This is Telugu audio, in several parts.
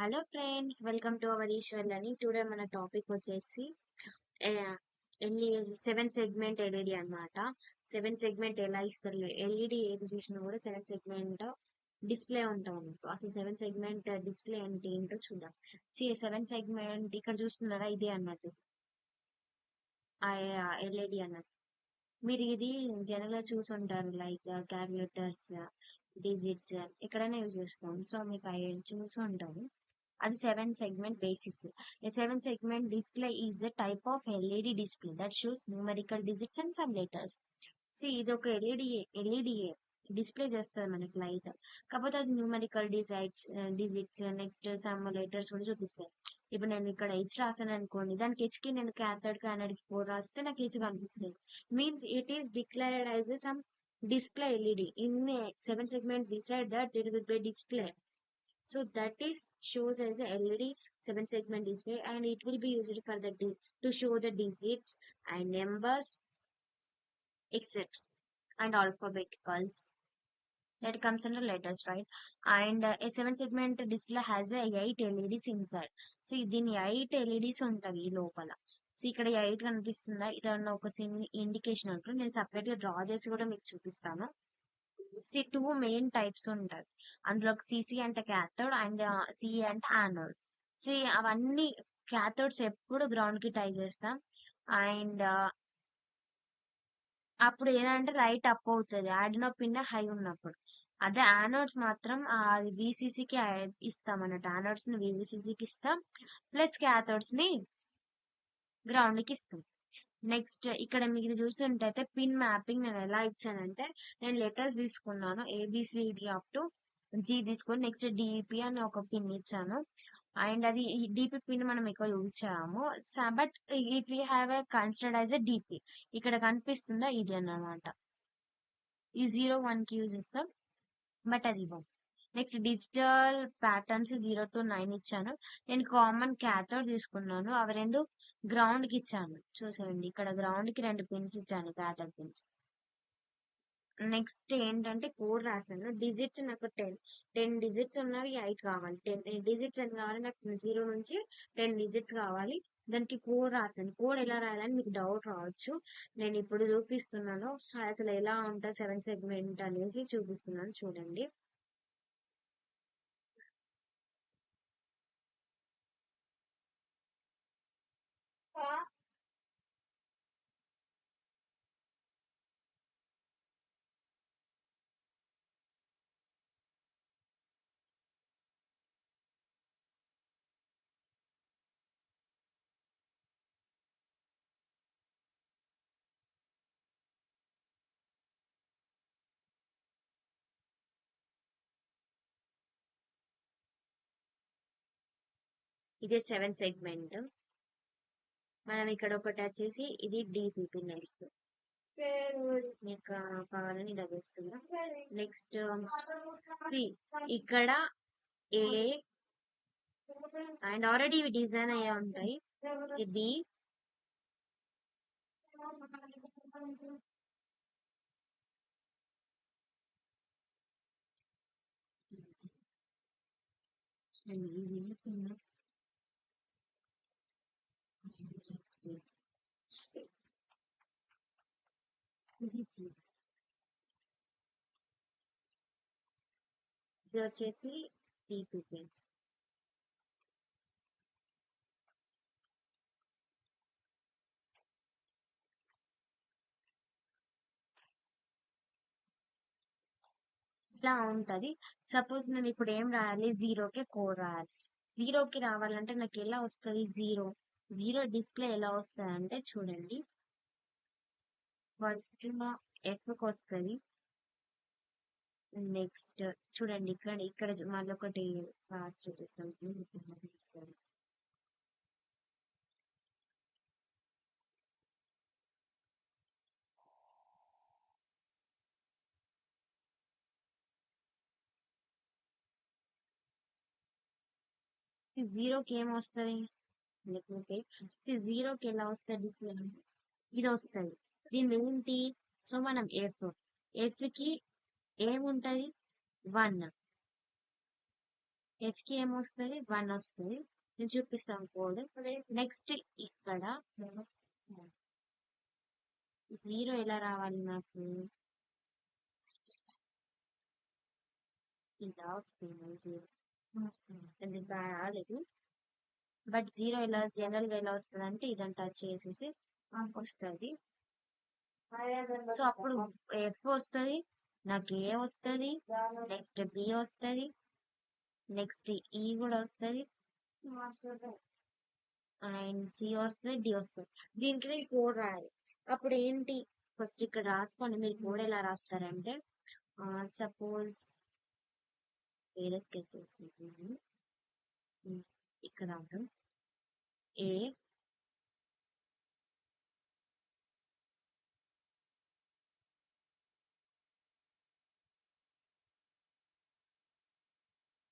Hello friends, welcome to our Eshwar learning. Today మన టాపిక్ వచ్చేసి సెవెన్ సెగ్మెంట్ ఎల్ఈడి అన్నమాట. సెవెన్ సెగ్మెంట్ ఎలా ఇస్తారు? ఎల్ఈడి ఏది చూసినా కూడా సెవెన్ సెగ్మెంట్ డిస్ప్లే ఉంటాం అన్నట్టు. అసలు సెవెన్ సెగ్మెంట్ డిస్ప్లే అంటే ఏంటో చూద్దాం. సెవెన్ సెగ్మెంట్ ఇక్కడ చూస్తున్నారా, ఇదే అన్నట్టు ఎల్ఈడి అన్నట్టు. మీరు ఇది జనరల్ గా చూసి ఉంటారు, లైక్ క్యాలిక్యులేటర్స్, డిజిట్స్ ఎక్కడైనా యూజ్ చేస్తాం. సో మీకు చూసి ఉంటారు. అది seven segment basics. A seven segment display is a type of LED display that shows numerical digits and some letters. ఇది ఒక ఎల్ఈడి డిస్ప్లే చేస్తుంది మనకి లైట్. కాకపోతే అది numerical digits next some letters కూడా చూపిస్తాయి. ఇప్పుడు నేను ఇక్కడ హెచ్ రాసాను అనుకోండి, దానికి హెచ్ కి నేను క్యాథోడ్ కి యానోడ్ కి 4 రాస్తే నాకు హెచ్ కనిపిస్తుంది. Means it is declared as some display LED in a seven segment. Beside that there will be display, so that is shows as a LED seven segment display, and it will be used for the to show the digits and numbers, etc., and alphabeticals that comes under letters, right? And a seven segment display has a 8 LEDs inside. దీని 8 LEDs ఉంటాయి ఈ లోపల. ఇక్కడ 8 కనిపిస్తుందా? ఇదన్న ఒక ఇండికేషన్ అంటారు. నేను సపరేట్ గా డ్రా చేసి కూడా మీకు చూపిస్తాను. టూ మెయిన్ టైప్స్ ఉంటాయి అందులో. సిసి అంటే క్యాథోడ్ అండ్ సిఈ అంటే యానోడ్. అవన్నీ క్యాథోడ్స్ ఎప్పుడు గ్రౌండ్ కి టై చేస్తాం. అండ్ అప్పుడు ఏంటంటే లైట్ అప్ అవుతుంది యాడినో పిన్ హై ఉన్నప్పుడు. అదే యానోడ్స్ మాత్రం అది విసిసికి ఇస్తాం అన్నట్టు. యానోడ్స్ ని విసిసికి ఇస్తాం, ప్లస్ క్యాథోడ్స్ ని గ్రౌండ్ కి ఇస్తాం. నెక్స్ట్ ఇక్కడ మీరు చూస్తుంటైతే పిన్ మ్యాపింగ్ నేను ఎలా ఇచ్చానంటే, నేను లెటర్స్ తీసుకున్నాను ఏబిసిడి అప్ టు జీ తీసుకొని నెక్స్ట్ డిపి అని ఒక పిన్ ఇచ్చాను. అండ్ అది డిపి పిన్ మనం ఎక్కువ యూజ్ చేయము. But it we have a considered as a DP. ఇక్కడ కనిపిస్తుందా, ఇది అన్నమాట. ఈ 0 1 కి యూజ్ చేస్తాం, బట్ అది ఇవ్వం. నెక్స్ట్ డిజిటల్ ప్యాటర్న్స్ 0 to 9 ఇచ్చాను. నేను కామన్ క్యాథోడ్ తీసుకున్నాను, అవి రెండు గ్రౌండ్ కి ఇచ్చాను. చూసేయండి, ఇక్కడ గ్రౌండ్ కి 2 పిన్స్ ఇచ్చాను, క్యాథోడ్ పిన్స్. నెక్స్ట్ ఏంటంటే కోడ్ రాశాను. డిజిట్స్ నాకు 10 డిజిట్స్ ఉన్నవి 8 కావాలి. 10 డిజిట్స్ అని కావాలి నాకు. 0 నుంచి 10 డిజిట్స్ కావాలి. దానికి కోడ్ రాశాను. కోడ్ ఎలా రాయాలని మీకు డౌట్ రావచ్చు. నేను ఇప్పుడు చూపిస్తున్నాను అసలు ఎలా ఉంటుంది సెవెన్ సెగ్మెంట్ అనేసి చూపిస్తున్నాను, చూడండి. ఇదే సెవెన్ సెగ్మెంట్. మనం ఇక్కడ ఒకటి వచ్చేసి ఇది డిపిపి నెక్స్ట్ మీకు కావాలని ఇలా వేస్తున్నా. నెక్స్ట్ సి ఇక్కడ ఏ అండ్ ఆల్రెడీ ఇవి డిజైన్ అయ్యే ఉంటాయి. ఇది ఇది వచ్చేసి డిపిపి. ఇలా ఉంటది. సపోజ్ నేను ఇప్పుడు ఏం రాయాలి, జీరోకి కోడ్ రాయాలి. జీరోకి రావాలంటే నాకు ఎలా వస్తుంది? జీరో డిస్ప్లే ఎలా వస్తుంది అంటే, చూడండి, ఫస్ట్ ఎఫ్కి వస్తుంది. నెక్స్ట్ చూడండి, ఇక్కడ మళ్ళీ ఒకటి ఫాస్ట్ చేస్తాం. జీరోకి ఏం వస్తుంది? లేకపోతే జీరోకి ఎలా వస్తుంది డిస్ప్లే? ఇది వస్తుంది. దీని ఏంటి? సో మనం ఎఫ్ కి ఏముంటది? 1. ఎఫ్ కి ఏమొస్తుంది 1 వస్తుంది. నేను చూపిస్తాను కోడ్. నెక్స్ట్ ఇక్కడ 0 ఎలా రావాలి నాకు? ఇలా వస్తుంది 0. అది రాలేదు. బట్ 0 ఎలా జనరల్ గా ఎలా వస్తుంది అంటే ఇదని టచ్ చేసేసి వస్తుంది. సో అప్పుడు ఎఫ్ వస్తుంది, నాకు ఏ వస్తుంది, నెక్స్ట్ బి వస్తుంది, నెక్స్ట్ ఈ కూడా వస్తుంది, అండ్ సి వస్తుంది, డి వస్తుంది. దీనికి నేను కోడ్ రాయాలి. అప్పుడు ఏంటి, ఫస్ట్ ఇక్కడ రాసుకోండి. మీరు కోడ్ ఎలా రాస్తారంటే సపోజ్ వేరే స్కెచ్ చేసుకుంటున్నాను. ఇక్కడ రాద్దాం. ఏ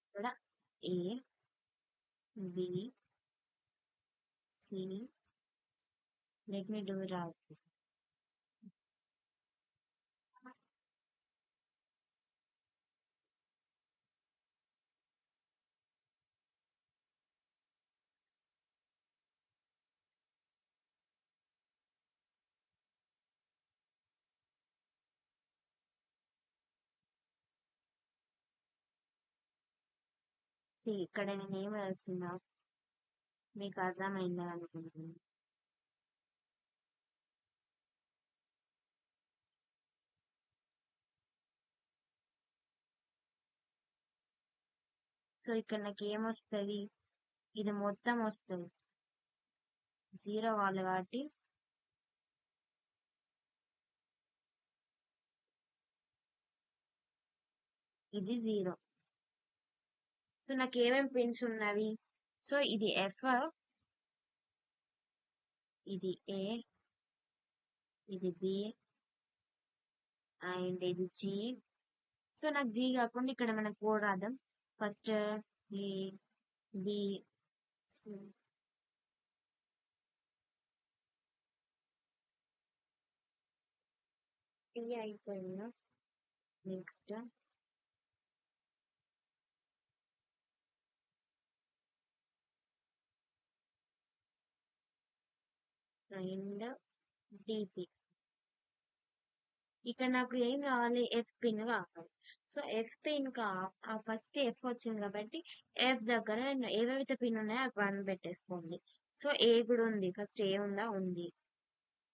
ఇక్కడ A B C, let me do రాదు. ఇక్కడ నేను ఏం వేస్తున్నా మీకు అర్థమైందా అనుకుంటున్నాను. సో ఇక్కడ నాకు ఏమొస్తుంది, ఇది మొత్తం వస్తుంది 0 వాళ్ళు కాబట్టి ఇది 0. సో నాకు ఏమేమి పిన్స్ ఉన్నవి, సో ఇది ఎఫ్, ఇది ఏ, ఇది బి అండ్ ఇది జి. సో నాకు జీ కాకుండా ఇక్కడ మనం కోడ్ రాద్దాం. ఫస్ట్ ఏ బి సి, ఇది అయిపోయిందా. Next and DP. ఇక్కడ నాకు ఏం కావాలి, ఎఫ్ పిన్ కావాలి. So F pin first F వచ్చింది కాబట్టి ఎఫ్ దగ్గర ఏవైతే పిన్ ఉన్నాయో అవి 1 పెట్టేసుకోండి. సో ఏ కూడా ఉంది, ఫస్ట్ ఏ ఉందా, ఉంది.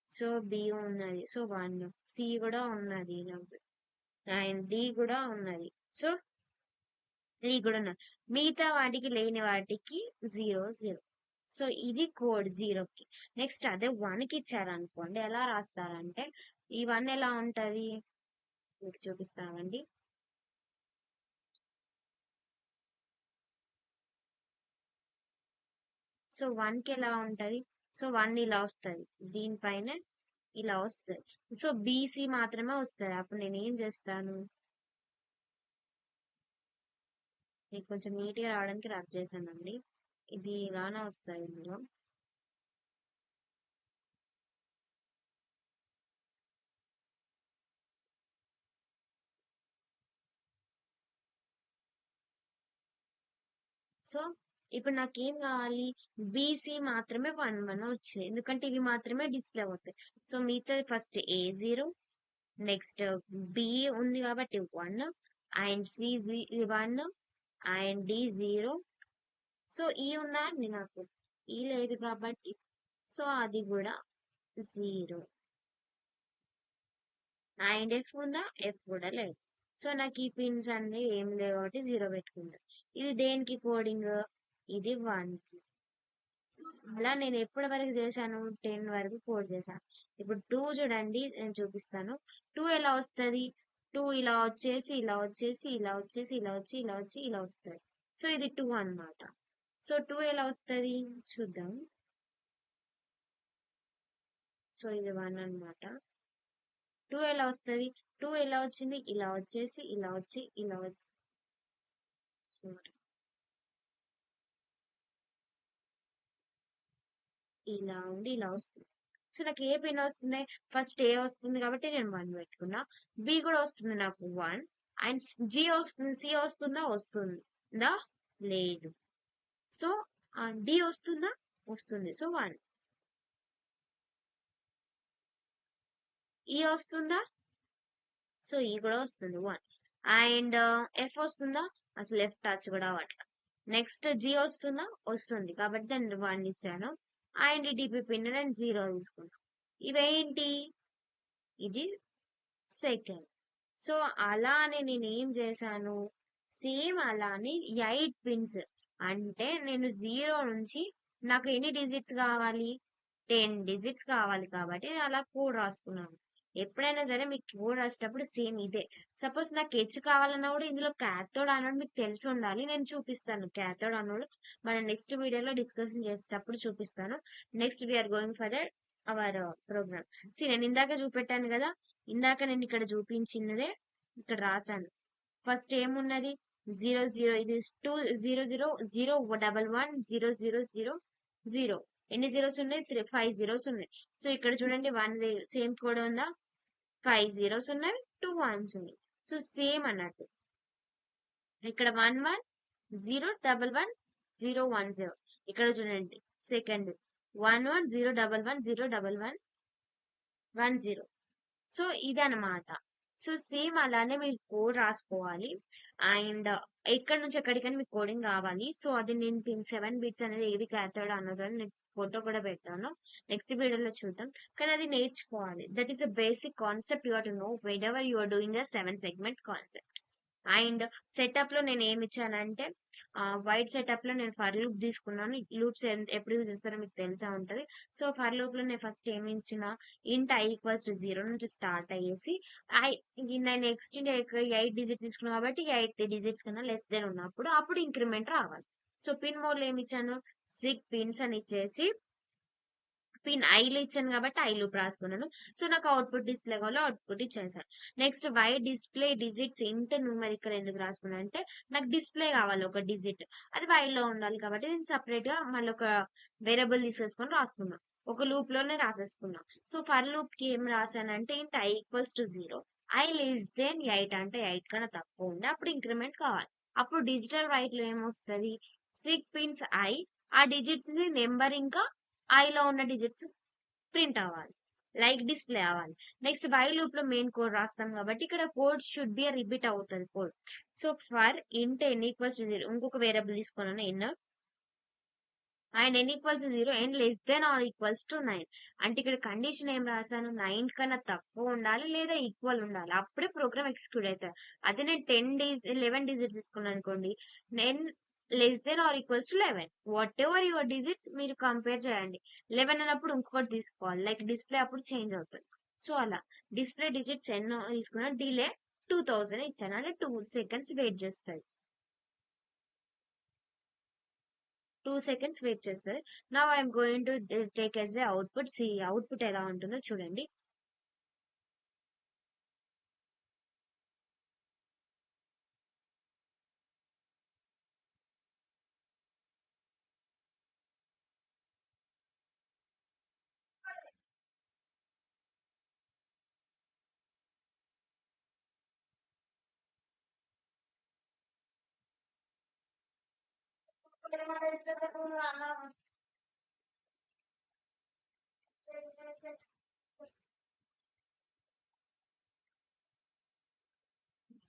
సో బి ఉన్నది, సో 1. సి కూడా ఉన్నది, అండ్ డి కూడా ఉన్నది, సో డి కూడా ఉన్నది. మిగతా వాటికి లేని వాటికి 0 0. సో ఇది కోడ్ 0కి. నెక్స్ట్ అదే 1కి ఇచ్చారనుకోండి ఎలా రాస్తారంటే ఈ 1 ఎలా ఉంటది మీకు చూపిస్తామండి. సో 1కి ఎలా ఉంటది, సో 1 ఇలా వస్తుంది, దీనిపైన ఇలా వస్తుంది. సో బీసీ మాత్రమే వస్తుంది. అప్పుడు నేను ఏం చేస్తాను, మీకు కొంచెం నీట్గా రావడానికి రబ్ చేశానండి. ఇది ఇలానే వస్తుంది ఇందులో. సో ఇప్పుడు నాకేం కావాలి, బీసీ మాత్రమే 1 1 వచ్చింది, ఎందుకంటే ఇవి మాత్రమే డిస్ప్లే అవుతాయి. సో మిగతా ఫస్ట్ ఏ 0, నెక్స్ట్ బి ఉంది కాబట్టి 1 and C 1 and D 0. So ఈ ఉందా అండి, నాకు ఈ లేదు కాబట్టి సో అది కూడా 0 అండ్ ఎఫ్ ఉందా, ఎఫ్ కూడా లేదు. సో నాకు ఈ పిన్స్ అన్ని ఏం లేవు కాబట్టి 0 పెట్టుకుంటా. ఇది దేనికి కోడింగ్, ఇది 1. సో అలా నేను ఎప్పటి వరకు చేశాను, 10 వరకు కోడ్ చేశాను. ఇప్పుడు 2 చూడండి, నేను చూపిస్తాను. 2 ఎలా వస్తుంది, 2 ఇలా వచ్చేసి ఇలా వచ్చేసి ఇలా వచ్చేసి ఇలా వచ్చి ఇలా వచ్చి ఇలా వస్తుంది. సో ఇది 2 అన్నమాట. సో 2 ఎలా వస్తుంది చూద్దాం. సో ఇది 1 అన్నమాట. 2 ఎలా వస్తుంది, 2 ఎలా వచ్చింది, ఇలా వచ్చేసి ఇలా వచ్చి ఇలా వచ్చి, sorry, ఇలా ఉండి ఇలా వస్తుంది. సో నాకు ఏ పిన్ వస్తున్నాయి, ఫస్ట్ ఏ వస్తుంది కాబట్టి నేను 1 పెట్టుకున్నా. బి కూడా వస్తుంది నాకు 1 అండ్ జి వస్తుంది, సి వస్తుందా, వస్తుందా. లేదు. సో డి వస్తుందా? వస్తుంది. సో 1. ఈ వస్తుందా? సో ఈ కూడా వస్తుంది 1. అండ్ ఎఫ్ వస్తుందా? అసలు ఎఫ్ టచ్ కూడా అవ్వట్ల. నెక్స్ట్ జీ వస్తుందా? వస్తుంది. కాబట్టి నేను 1 ఇచ్చాను. అండ్ డిపి పిన్ నేను 0 తీసుకున్నాను. ఇవేంటి? ఇది సెకండ్. సో అలానే నేను ఏం చేశాను? సేమ్ అలానే 8 పిన్స్. అంటే నేను 0 నుంచి నాకు ఎన్ని డిజిట్స్ కావాలి? 10 డిజిట్స్ కావాలి కాబట్టి నేను అలా కోడ్ రాసుకున్నాను. ఎప్పుడైనా సరే మీకు కోడ్ రాసేటప్పుడు సేమ్ ఇదే. సపోజ్ నాకు హెచ్ కావాలన్నా కూడా ఇందులో క్యాథోడ్ అనోడ్ మీకు తెలిసి ఉండాలి. నేను చూపిస్తాను క్యాథోడ్ అనోడ్. మన నెక్స్ట్ వీడియోలో డిస్కషన్ చేసేటప్పుడు చూపిస్తాను. Next we are going for our program. నేను ఇందాక చూపెట్టాను కదా, ఇందాక నేను ఇక్కడ చూపించినదే ఇక్కడ రాశాను. ఫస్ట్ ఏమున్నది? 00. ఇది 2 0 0 0 1 1 0 0 0 0. ఎన్ని జీరోస్ ఉన్నాయి? 5 జీరోస్ ఉన్నాయి. సో ఇక్కడ చూడండి 1 సేమ్ కోడ్ ఉందా? 5 జీరోస్ ఉన్నాయి, 2 1s ఉన్నాయి. సో సేమ్ అన్నట్టు ఇక్కడ 1 1 0 1 1 0 1 0. ఇక్కడ చూడండి సెకండ్ 1 1 0 1 1 0 1 1 1 0. సో ఇదనమాట. సో సేమ్ అలానే మీరు కోడ్ రాసుకోవాలి. అండ్ ఎక్కడి నుంచి ఎక్కడికైనా మీకు కోడింగ్ రావాలి. సో అది నేను పిన్ 7 బిట్స్ అనేది ఏది క్యాథోడ్ అన్నది నేను ఫోటో కూడా పెట్టాను. నెక్స్ట్ వీడియోలో చూద్దాం. కానీ అది నేర్చుకోవాలి. That is a basic concept you have to know whenever you are doing a 7 segment concept. And setup లో నేను ఏమి ఇచ్చానంటే వైట్ సెటప్ లో నేను ఫర్ లూప్ తీసుకున్నాను. లూప్స్ ఎప్పుడు యూజ్ చేస్తారో మీకు తెలిసే ఉంటది. సో ఫర్ లూప్ లో నేను ఫస్ట్ ఏమి ఇచ్చిన ఇంట్ i ఈక్వల్స్ టు 0 నుంచి స్టార్ట్ అయ్యేసి నేను నెక్స్ట్ 8 డిజిట్స్ తీసుకున్నాను కాబట్టి 8 డిజిట్స్ కన్నా లెస్ దెన్ ఉన్నప్పుడు అప్పుడు ఇంక్రిమెంట్ రావాలి. సో పిన్ మోడ్ లో ఏమి ఇచ్చాను? 6 పిన్స్ అని ఇచ్చేసి పిన్ ఐలో ఇచ్చాను కాబట్టి ఐ లూప్ రాసుకున్నాను. సో నాకు అవుట్పుట్ డిస్ప్లే కావాలి, అవుట్పుట్ ఇచ్చేసాను. నెక్స్ట్ వై డిస్ప్లే డిజిట్స్ ఇంట్ న్యూమరికల్ ఎందుకు రాసుకున్నాను అంటే నాకు డిస్ప్లే కావాలి ఒక డిజిట్, అది వైలో ఉండాలి కాబట్టి నేను సపరేట్ గా మళ్ళీ ఒక వేరియబుల్ తీసేసుకొని రాసుకున్నాను. ఒక లూప్ లోనే రాసేసుకున్నాం. సో ఫర్ లూప్ కి ఏం రాశానంటే ఇంట్ i equals to 0, i less than 8 అంటే 8 కన్నా తక్కువ ఉండే అప్పుడు ఇంక్రిమెంట్ కావాలి. అప్పుడు డిజిటల్ వైట్ లో ఏమొస్తుంది? 6 పిన్స్ ఐ, ఆ డిజిట్స్ ని నెంబర్ ఇంకా ఐలో ఉన్న డిజిట్స్ ప్రింట్ అవ్వాలి, లైక్ డిస్ప్లే అవ్వాలి. నెక్స్ట్ వై లూప్ లో మెయిన్ కోడ్ రాస్తాం కాబట్టి ఇక్కడ కోడ్ షుడ్ బి రిపీట్ అవుతుంది code. So for int n equals to 0, ఇంకొక వేరియబుల్ తీసుకున్నాను n, and n equals to 0 n less than or equals to 9. అంటే ఇక్కడ కండిషన్ ఏం రాశాను? 9 కన్నా తక్కువ ఉండాలి లేదా ఈక్వల్ ఉండాలి, అప్పుడే ప్రోగ్రామ్ ఎగ్జిక్యూట్ అవుతుంది. అదే నేను 11 డిజిట్స్ తీసుకున్నాను అనుకోండి, నేను less than or equals to 11, whatever your digits మీరు కంపేర్ చేయండి. 11 అన్నప్పుడు ఇంకొకటి తీసుకోవాలి, లైక్ డిస్ప్లే అప్పుడు చేంజ్ అవుతుంది. సో అలా డిస్ప్లే డిజిట్స్ ఎన్నో తీసుకున్నా డిలే 2000 ఇచ్చాను, అంటే 2 సెకండ్స్ వెయిట్ చేస్తుంది. 2 సెకండ్స్ వెయిట్ చేస్తుంది. Now I'm going to take S A output. C output ఎలా ఉంటుందో చూడండి.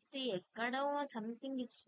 సి ఎక్కడో సంథింగ్ ఇస్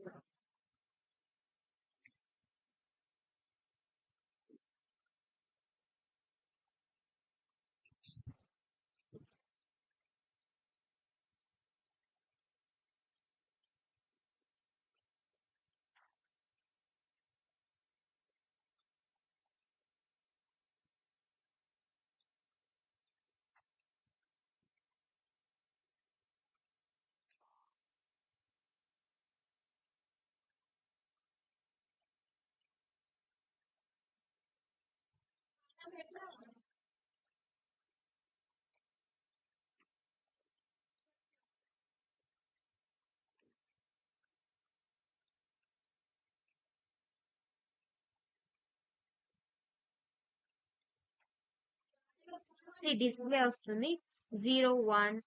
డిస్ప్లే వస్తుంది 0 1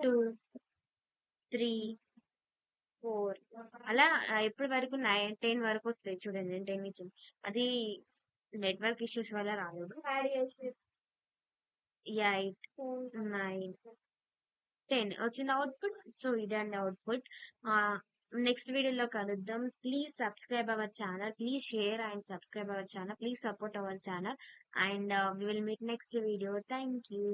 2 3 4 అలా ఎప్పటి వరకు 9, 10 వరకు వస్తాయి చూడండి. నేను 10 ఇచ్చాను. అది నెట్వర్క్ ఇష్యూస్ వల్ల రాలేదు. 8, 9, 10 వచ్చింది అవుట్‌పుట్. సో, ఇదండి అవుట్‌పుట్. నెక్స్ట్ వీడియోలో కలుద్దాం. Please subscribe our channel. Please share and subscribe our channel. Please support our channel. And we will meet next video. Thank you.